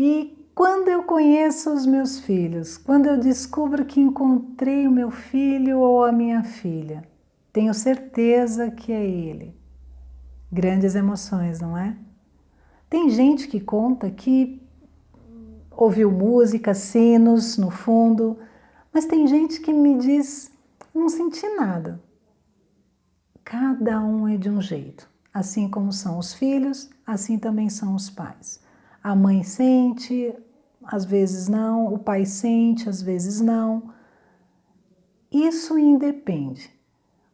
E quando eu conheço os meus filhos, quando eu descubro que encontrei o meu filho ou a minha filha, tenho certeza que é ele. Grandes emoções, não é? Tem gente que conta que ouviu música, sinos no fundo, mas tem gente que me diz, não senti nada. Cada um é de um jeito. Assim como são os filhos, assim também são os pais. A mãe sente, às vezes não, o pai sente, às vezes não. Isso independe.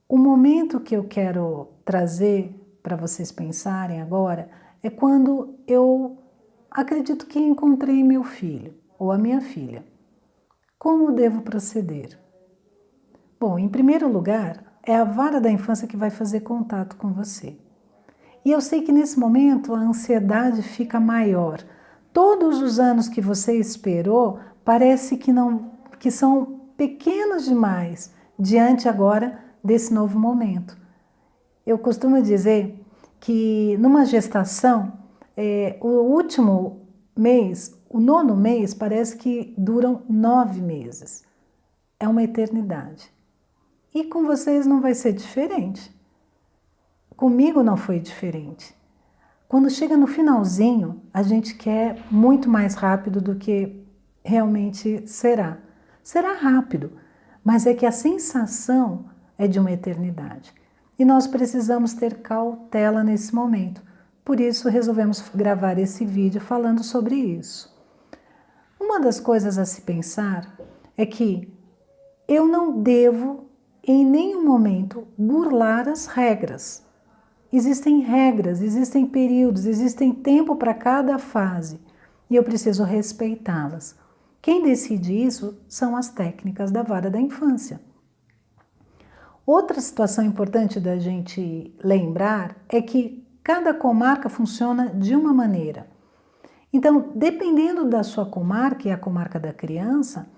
O momento que eu quero trazer para vocês pensarem agora é quando eu acredito que encontrei meu filho ou a minha filha. Como devo proceder? Bom, em primeiro lugar, é a vara da infância que vai fazer contato com você. E eu sei que nesse momento a ansiedade fica maior. Todos os anos que você esperou parece que são pequenos demais diante agora desse novo momento. Eu costumo dizer que numa gestação, o último mês, o 9º mês, parece que duram 9 meses. É uma eternidade. E com vocês não vai ser diferente. Comigo não foi diferente. Quando chega no finalzinho, a gente quer muito mais rápido do que realmente será. Será rápido, mas é que a sensação é de uma eternidade. E nós precisamos ter cautela nesse momento. Por isso resolvemos gravar esse vídeo falando sobre isso. Uma das coisas a se pensar é que eu não devo em nenhum momento burlar as regras. Existem regras, existem períodos, existem tempo para cada fase e eu preciso respeitá-las. Quem decide isso são as técnicas da vara da infância. Outra situação importante da gente lembrar é que cada comarca funciona de uma maneira. Então, dependendo da sua comarca e a comarca da criança,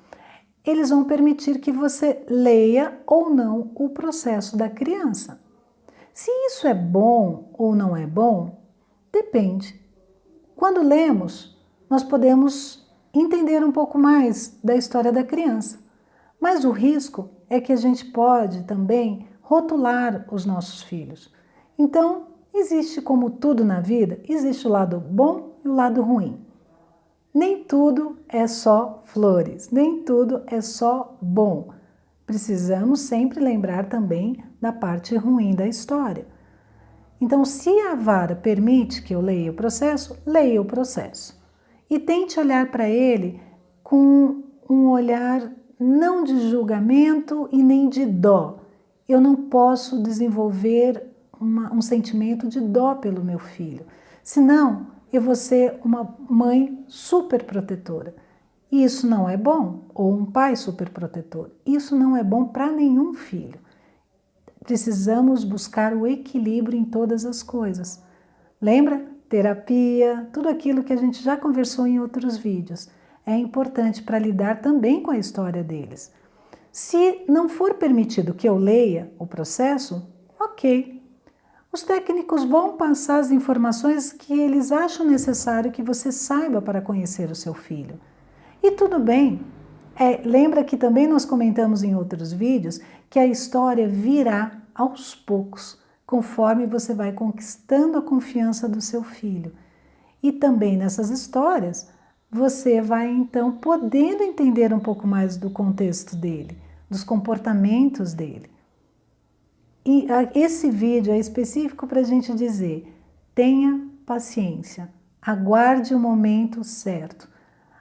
eles vão permitir que você leia ou não o processo da criança. Se isso é bom ou não é bom, depende. Quando lemos, nós podemos entender um pouco mais da história da criança. Mas o risco é que a gente pode também rotular os nossos filhos. Então, existe, como tudo na vida, existe o lado bom e o lado ruim. Nem tudo é só flores, nem tudo é só bom. Precisamos sempre lembrar também da parte ruim da história. Então, se a vara permite que eu leia o processo. E tente olhar para ele com um olhar não de julgamento e nem de dó. Eu não posso desenvolver um sentimento de dó pelo meu filho. Senão, eu vou ser uma mãe super protetora. E isso não é bom, ou um pai super protetor. Isso não é bom para nenhum filho. Precisamos buscar o equilíbrio em todas as coisas. Lembra? Terapia, tudo aquilo que a gente já conversou em outros vídeos. É importante para lidar também com a história deles. Se não for permitido que eu leia o processo, ok. Os técnicos vão passar as informações que eles acham necessário que você saiba para conhecer o seu filho. E tudo bem. Lembra que também nós comentamos em outros vídeos que a história virá aos poucos, conforme você vai conquistando a confiança do seu filho. E também nessas histórias, você vai então podendo entender um pouco mais do contexto dele, dos comportamentos dele. E esse vídeo é específico para a gente dizer, tenha paciência, aguarde o momento certo.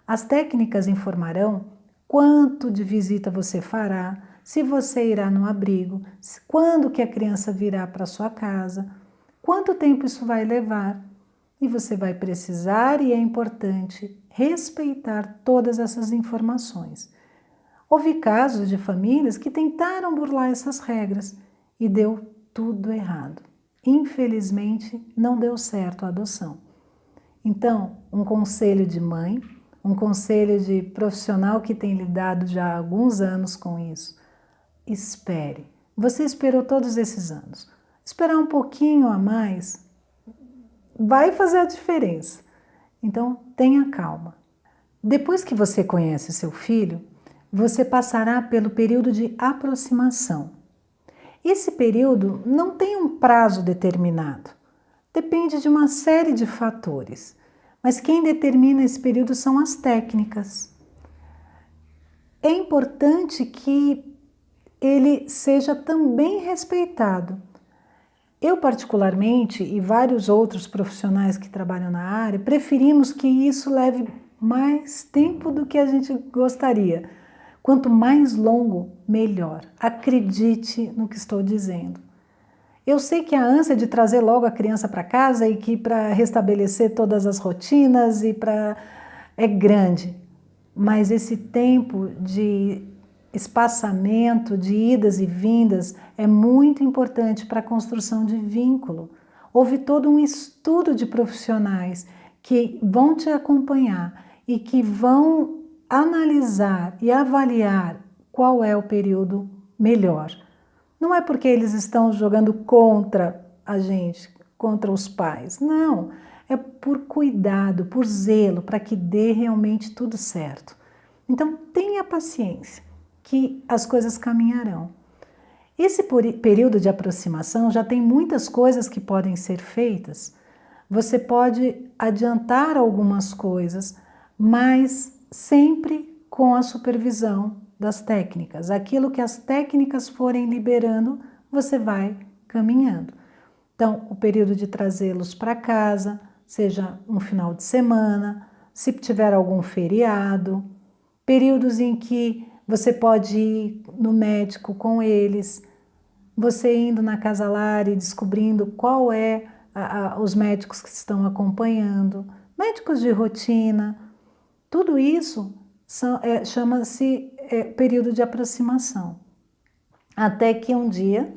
As técnicas informarão quanto de visita você fará, se você irá no abrigo, quando que a criança virá para sua casa, quanto tempo isso vai levar. E você vai precisar, e é importante, respeitar todas essas informações. Houve casos de famílias que tentaram burlar essas regras e deu tudo errado. Infelizmente, não deu certo a adoção. Então, um conselho de mãe, um conselho de profissional que tem lidado já há alguns anos com isso. Espere. Você esperou todos esses anos. Esperar um pouquinho a mais vai fazer a diferença. Então, tenha calma. Depois que você conhece seu filho, você passará pelo período de aproximação. Esse período não tem um prazo determinado, depende de uma série de fatores, mas quem determina esse período são as técnicas. É importante que ele seja também respeitado. Eu, particularmente, e vários outros profissionais que trabalham na área, preferimos que isso leve mais tempo do que a gente gostaria. Quanto mais longo, melhor. Acredite no que estou dizendo. Eu sei que a ânsia de trazer logo a criança para casa e que para restabelecer todas as rotinas é grande, mas esse tempo de espaçamento, de idas e vindas, é muito importante para a construção de vínculo. Houve todo um estudo de profissionais que vão te acompanhar e que vão analisar e avaliar qual é o período melhor. Não é porque eles estão jogando contra a gente, contra os pais, não. É por cuidado, por zelo, para que dê realmente tudo certo. Então, tenha paciência, que as coisas caminharão. Esse período de aproximação já tem muitas coisas que podem ser feitas. Você pode adiantar algumas coisas, mas sempre com a supervisão das técnicas. Aquilo que as técnicas forem liberando, você vai caminhando. Então, o período de trazê-los para casa, seja um final de semana, se tiver algum feriado, períodos em que você pode ir no médico com eles, você indo na casa lar e descobrindo qual é os médicos que estão acompanhando, médicos de rotina, tudo isso chama-se período de aproximação. Até que um dia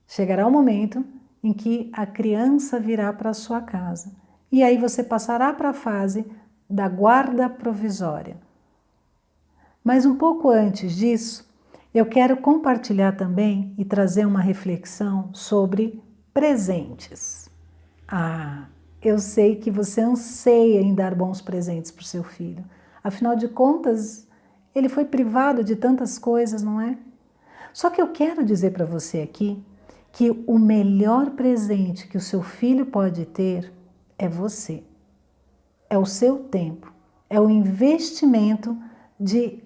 chegará o momento em que a criança virá para a sua casa. E aí você passará para a fase da guarda provisória. Mas um pouco antes disso, eu quero compartilhar também e trazer uma reflexão sobre presentes. Eu sei que você anseia em dar bons presentes para o seu filho. Afinal de contas, ele foi privado de tantas coisas, não é? Só que eu quero dizer para você aqui que o melhor presente que o seu filho pode ter é você. É o seu tempo. É o investimento de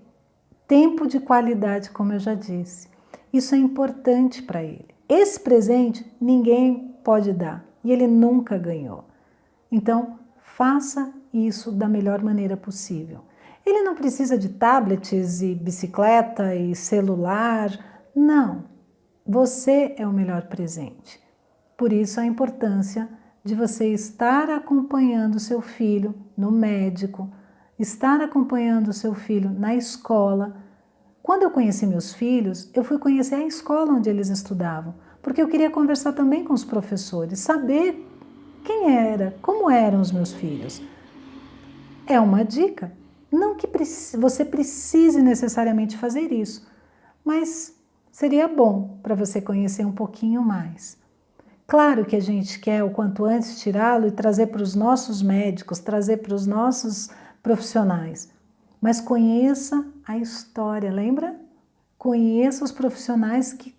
tempo de qualidade, como eu já disse. Isso é importante para ele. Esse presente ninguém pode dar e ele nunca ganhou. Então, faça isso da melhor maneira possível. Ele não precisa de tablets e bicicleta e celular. Não. Você é o melhor presente. Por isso a importância de você estar acompanhando seu filho no médico, estar acompanhando seu filho na escola. Quando eu conheci meus filhos, eu fui conhecer a escola onde eles estudavam, porque eu queria conversar também com os professores, saber quem era, como eram os meus filhos. É uma dica. Não que você precise necessariamente fazer isso, mas seria bom para você conhecer um pouquinho mais. Claro que a gente quer o quanto antes tirá-lo e trazer para os nossos médicos, trazer para os nossos profissionais, mas conheça a história, lembra? Conheça os profissionais que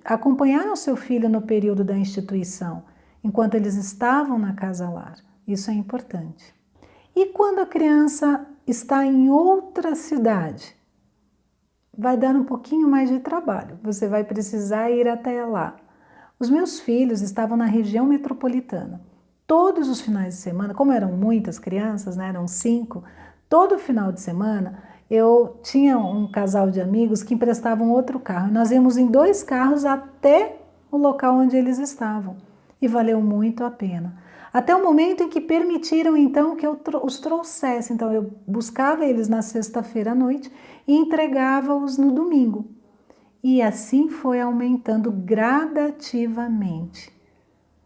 acompanharam seu filho no período da instituição, enquanto eles estavam na casa lar. Isso é importante. E quando a criança está em outra cidade, vai dar um pouquinho mais de trabalho, você vai precisar ir até lá. Os meus filhos estavam na região metropolitana. Todos os finais de semana, como eram muitas crianças, né, eram 5, todo final de semana eu tinha um casal de amigos que emprestavam outro carro. Nós íamos em 2 carros até o local onde eles estavam e valeu muito a pena. Até o momento em que permitiram então que eu os trouxesse. Então eu buscava eles na sexta-feira à noite e entregava-os no domingo. E assim foi aumentando gradativamente.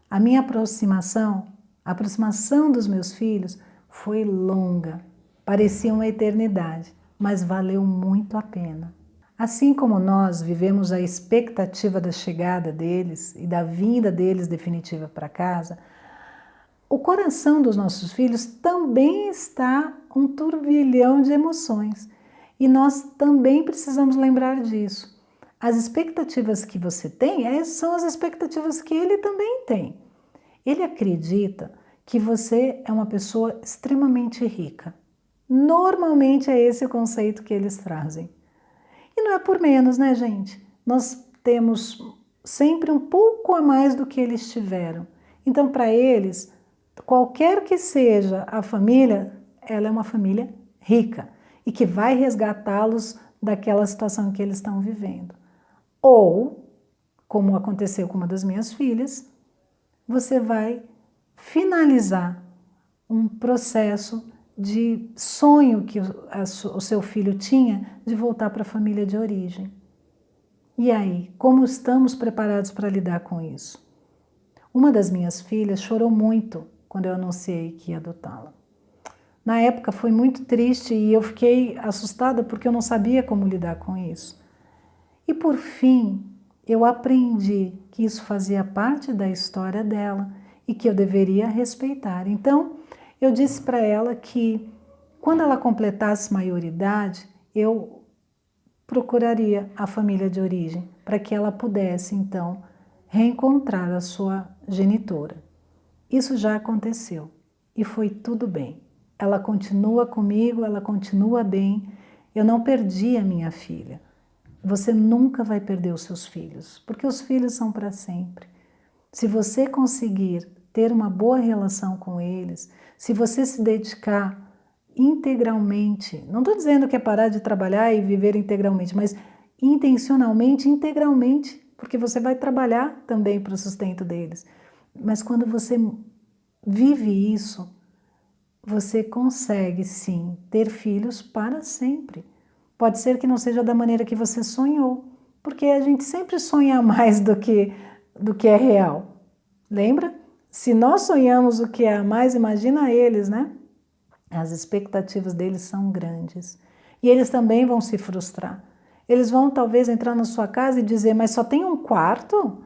A minha aproximação, a aproximação dos meus filhos foi longa, parecia uma eternidade, mas valeu muito a pena. Assim como nós vivemos a expectativa da chegada deles e da vinda deles definitiva para casa, O coração dos nossos filhos também está um turbilhão de emoções. E nós também precisamos lembrar disso. As expectativas que você tem são as expectativas que ele também tem. Ele acredita que você é uma pessoa extremamente rica. Normalmente é esse o conceito que eles trazem. E não é por menos, né, gente? Nós temos sempre um pouco a mais do que eles tiveram. Então, para eles, qualquer que seja a família, ela é uma família rica e que vai resgatá-los daquela situação que eles estão vivendo. Ou, como aconteceu com uma das minhas filhas, você vai finalizar um processo de sonho que o seu filho tinha de voltar para a família de origem. E aí, como estamos preparados para lidar com isso? Uma das minhas filhas chorou muito quando eu anunciei que ia adotá-la. Na época foi muito triste e eu fiquei assustada porque eu não sabia como lidar com isso. E por fim, eu aprendi que isso fazia parte da história dela e que eu deveria respeitar. Então, eu disse para ela que quando ela completasse maioridade, eu procuraria a família de origem para que ela pudesse, então, reencontrar a sua genitora. Isso já aconteceu e foi tudo bem. Ela continua comigo, ela continua bem. Eu não perdi a minha filha. Você nunca vai perder os seus filhos, porque os filhos são para sempre. Se você conseguir ter uma boa relação com eles, se você se dedicar integralmente, não estou dizendo que é parar de trabalhar e viver integralmente, mas intencionalmente, integralmente, porque você vai trabalhar também para o sustento deles. Mas quando você vive isso, você consegue sim ter filhos para sempre. Pode ser que não seja da maneira que você sonhou, porque a gente sempre sonha mais do que é real. Lembra? Se nós sonhamos o que é a mais, imagina eles, né? As expectativas deles são grandes. E eles também vão se frustrar. Eles vão talvez entrar na sua casa e dizer, mas só tem um quarto?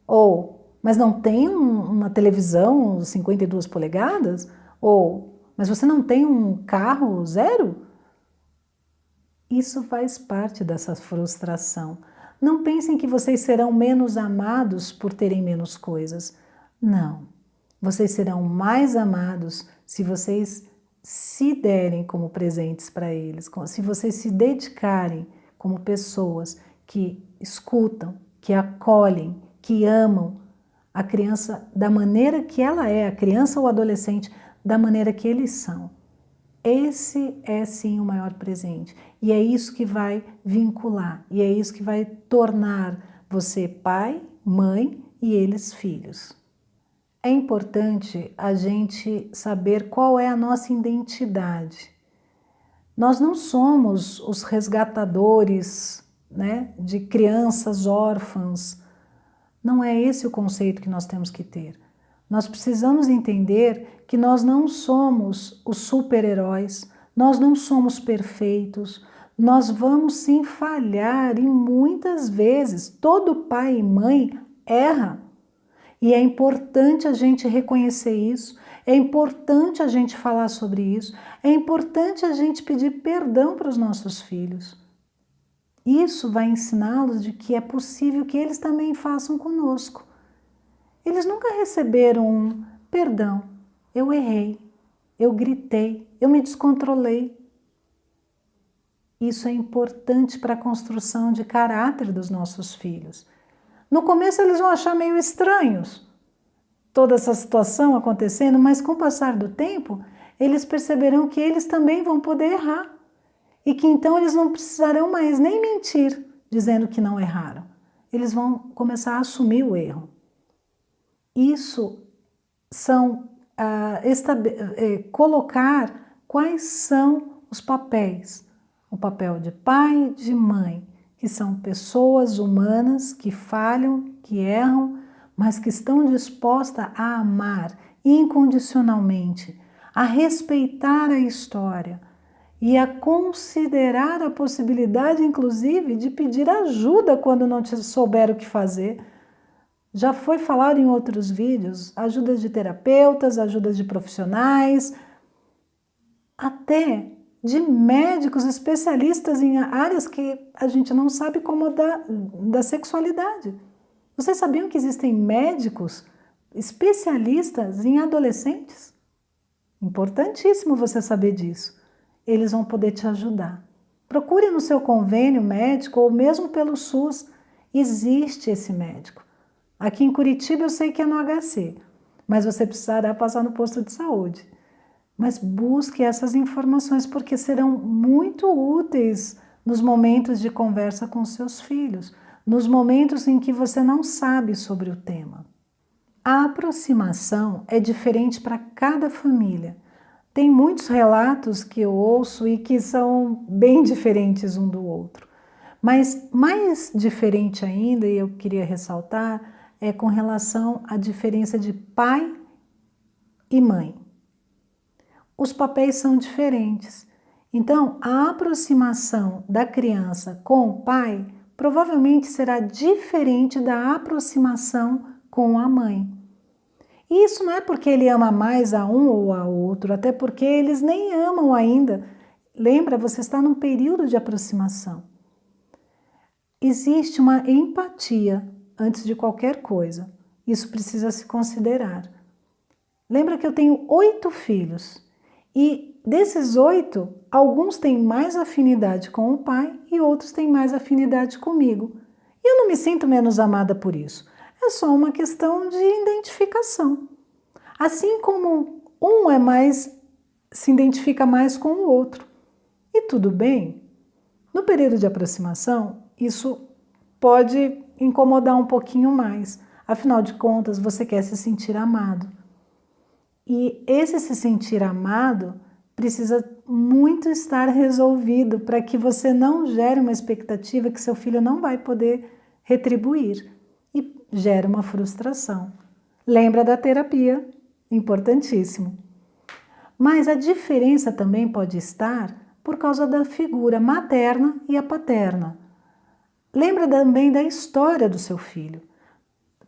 Ou, mas não tem uma televisão 52 polegadas? Ou, mas você não tem um carro zero? Isso faz parte dessa frustração. Não pensem que vocês serão menos amados por terem menos coisas. Não. Vocês serão mais amados se vocês se derem como presentes para eles, se vocês se dedicarem como pessoas que escutam, que acolhem, que amam a criança da maneira que ela é, a criança ou adolescente da maneira que eles são. Esse é sim o maior presente e é isso que vai vincular e é isso que vai tornar você pai, mãe e eles filhos. É importante a gente saber qual é a nossa identidade. Nós não somos os resgatadores, né, de crianças órfãs. Não é esse o conceito que nós temos que ter. Nós precisamos entender que nós não somos os super-heróis, nós não somos perfeitos, nós vamos sim falhar e muitas vezes todo pai e mãe erra. E é importante a gente reconhecer isso, é importante a gente falar sobre isso, é importante a gente pedir perdão para os nossos filhos. Isso vai ensiná-los de que é possível que eles também façam conosco. Eles nunca receberam um perdão, eu errei, eu gritei, eu me descontrolei. Isso é importante para a construção de caráter dos nossos filhos. No começo eles vão achar meio estranhos toda essa situação acontecendo, mas com o passar do tempo, eles perceberão que eles também vão poder errar e que então eles não precisarão mais nem mentir dizendo que não erraram. Eles vão começar a assumir o erro. Isso são colocar quais são os papéis. O papel de pai e de mãe, que são pessoas humanas que falham, que erram, mas que estão dispostas a amar incondicionalmente, a respeitar a história e a considerar a possibilidade, inclusive, de pedir ajuda quando não souber o que fazer. Já foi falado em outros vídeos, ajuda de terapeutas, ajuda de profissionais, até de médicos especialistas em áreas que a gente não sabe como da sexualidade. Vocês sabiam que existem médicos especialistas em adolescentes? Importantíssimo você saber disso. Eles vão poder te ajudar. Procure no seu convênio médico ou mesmo pelo SUS. Existe esse médico. Aqui em Curitiba eu sei que é no HC, mas você precisará passar no posto de saúde. Mas busque essas informações porque serão muito úteis nos momentos de conversa com seus filhos, nos momentos em que você não sabe sobre o tema. A aproximação é diferente para cada família. Tem muitos relatos que eu ouço e que são bem diferentes um do outro. Mas mais diferente ainda, e eu queria ressaltar, é com relação à diferença de pai e mãe. Os papéis são diferentes. Então, a aproximação da criança com o pai provavelmente será diferente da aproximação com a mãe. E isso não é porque ele ama mais a um ou a outro, até porque eles nem amam ainda. Lembra, você está num período de aproximação. Existe uma empatia antes de qualquer coisa. Isso precisa se considerar. Lembra que eu tenho 8 filhos e desses 8, alguns têm mais afinidade com o pai e outros têm mais afinidade comigo. E eu não me sinto menos amada por isso. É só uma questão de identificação. Assim como um se identifica mais com o outro. E tudo bem. No período de aproximação, isso pode incomodar um pouquinho mais. Afinal de contas, você quer se sentir amado. E esse se sentir amado precisa muito estar resolvido para que você não gere uma expectativa que seu filho não vai poder retribuir e gere uma frustração. Lembra da terapia, importantíssimo. Mas a diferença também pode estar por causa da figura materna e a paterna. Lembra também da história do seu filho.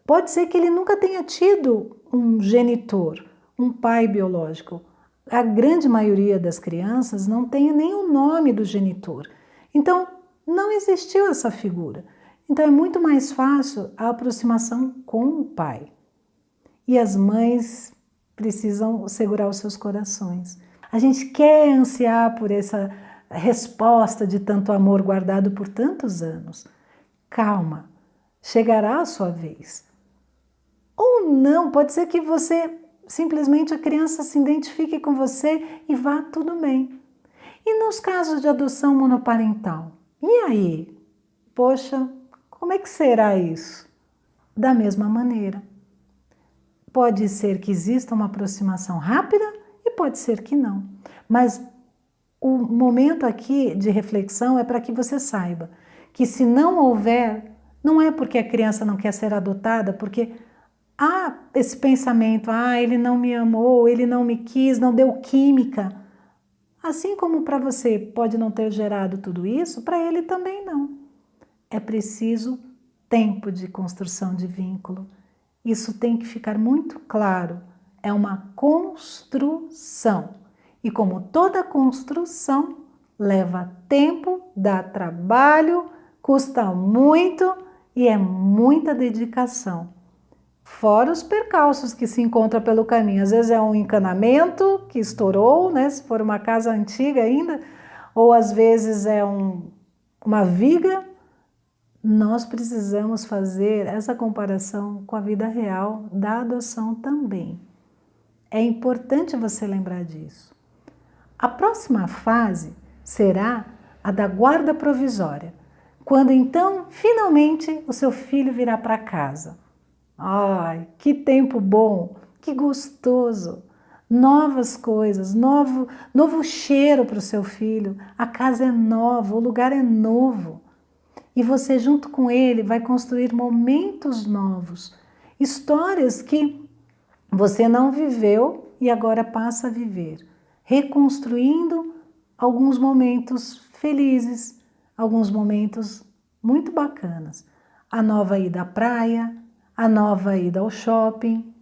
Pode ser que ele nunca tenha tido um genitor, um pai biológico. A grande maioria das crianças não tem nem o nome do genitor. Então, não existiu essa figura. Então, é muito mais fácil a aproximação com o pai. E as mães precisam segurar os seus corações. A gente quer ansiar por essa resposta de tanto amor guardado por tantos anos. Calma, chegará a sua vez. Ou não, pode ser que você, simplesmente a criança se identifique com você e vá tudo bem. E nos casos de adoção monoparental? E aí? Poxa, como é que será isso? Da mesma maneira. Pode ser que exista uma aproximação rápida e pode ser que não. Mas o momento aqui de reflexão é para que você saiba que se não houver, não é porque a criança não quer ser adotada, porque há esse pensamento, ele não me amou, ele não me quis, não deu química. Assim como para você pode não ter gerado tudo isso, para ele também não. É preciso tempo de construção de vínculo. Isso tem que ficar muito claro. É uma construção. E como toda construção, leva tempo, dá trabalho, custa muito e é muita dedicação. Fora os percalços que se encontram pelo caminho. Às vezes é um encanamento que estourou, né? Se for uma casa antiga ainda, ou às vezes é uma viga. Nós precisamos fazer essa comparação com a vida real da adoção também. É importante você lembrar disso. A próxima fase será a da guarda provisória, quando então, finalmente, o seu filho virá para casa. Ai, que tempo bom, que gostoso! Novas coisas, novo cheiro para o seu filho, a casa é nova, o lugar é novo. E você, junto com ele, vai construir momentos novos, histórias que você não viveu e agora passa a viver, reconstruindo alguns momentos felizes, alguns momentos muito bacanas. A nova ida à praia, a nova ida ao shopping.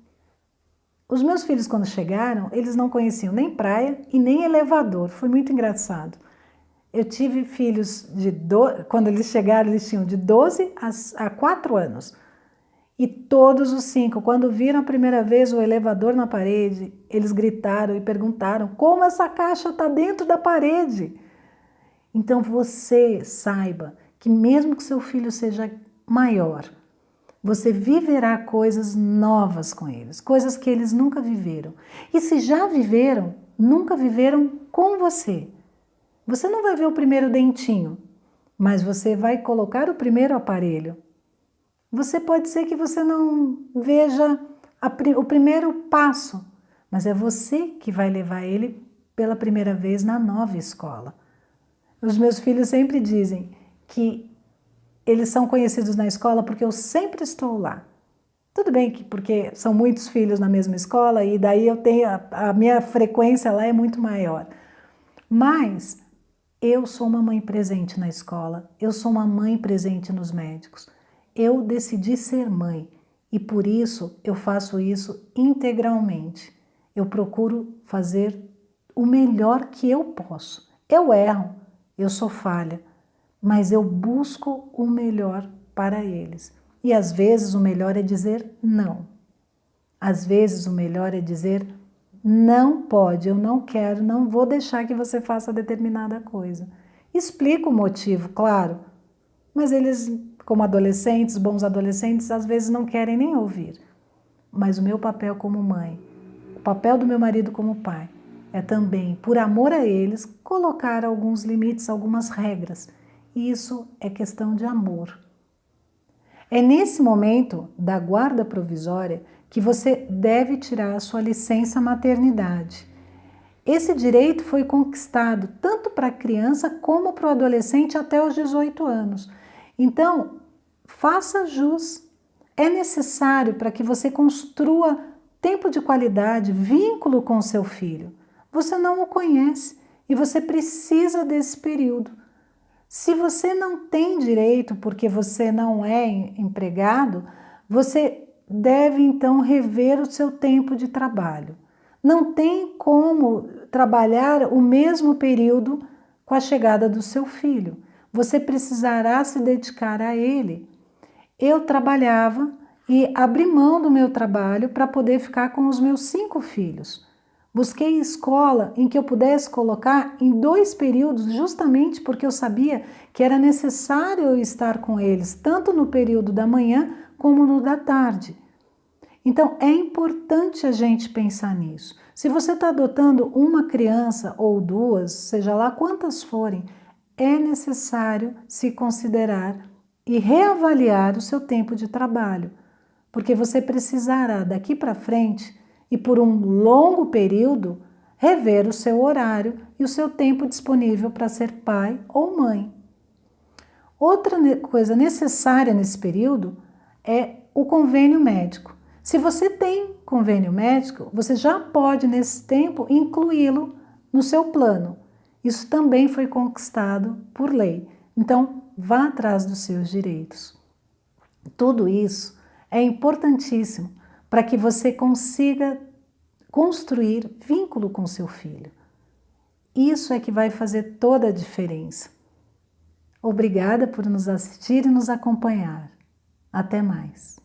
Os meus filhos, quando chegaram, eles não conheciam nem praia e nem elevador. Foi muito engraçado. Eu tive filhos quando eles chegaram, eles tinham de 12 a 4 anos. E todos os 5, quando viram a primeira vez o elevador na parede, eles gritaram e perguntaram como essa caixa está dentro da parede. Então você saiba que mesmo que seu filho seja maior, você viverá coisas novas com eles, coisas que eles nunca viveram. E se já viveram, nunca viveram com você. Você não vai ver o primeiro dentinho, mas você vai colocar o primeiro aparelho. Você pode ser que você não veja o primeiro passo, mas é você que vai levar ele pela primeira vez na nova escola. Os meus filhos sempre dizem que eles são conhecidos na escola porque eu sempre estou lá. Tudo bem que porque são muitos filhos na mesma escola e daí eu tenho a minha frequência lá é muito maior. Mas eu sou uma mãe presente na escola, eu sou uma mãe presente nos médicos. Eu decidi ser mãe e por isso eu faço isso integralmente. Eu procuro fazer o melhor que eu posso. Eu erro, eu sou falha, mas eu busco o melhor para eles. E às vezes o melhor é dizer não. Às vezes o melhor é dizer não pode, eu não quero, não vou deixar que você faça determinada coisa. Explico o motivo, claro, mas eles, como adolescentes, bons adolescentes, às vezes não querem nem ouvir. Mas o meu papel como mãe, o papel do meu marido como pai, é também, por amor a eles, colocar alguns limites, algumas regras. Isso é questão de amor. É nesse momento da guarda provisória que você deve tirar a sua licença maternidade. Esse direito foi conquistado tanto para a criança como para o adolescente até os 18 anos. Então, faça jus. É necessário para que você construa tempo de qualidade, vínculo com seu filho. Você não o conhece e você precisa desse período. Se você não tem direito porque você não é empregado, você deve então rever o seu tempo de trabalho. Não tem como trabalhar o mesmo período com a chegada do seu filho. Você precisará se dedicar a ele. Eu trabalhava e abri mão do meu trabalho para poder ficar com os meus 5 filhos. Busquei escola em que eu pudesse colocar em 2 períodos, justamente porque eu sabia que era necessário eu estar com eles, tanto no período da manhã como no da tarde. Então, é importante a gente pensar nisso. Se você está adotando uma criança ou 2, seja lá quantas forem, é necessário se considerar e reavaliar o seu tempo de trabalho, porque você precisará daqui para frente e por um longo período rever o seu horário e o seu tempo disponível para ser pai ou mãe. Outra coisa necessária nesse período é o convênio médico. Se você tem convênio médico, você já pode nesse tempo incluí-lo no seu plano. Isso também foi conquistado por lei. Então, vá atrás dos seus direitos. Tudo isso é importantíssimo para que você consiga construir vínculo com seu filho. Isso é que vai fazer toda a diferença. Obrigada por nos assistir e nos acompanhar. Até mais.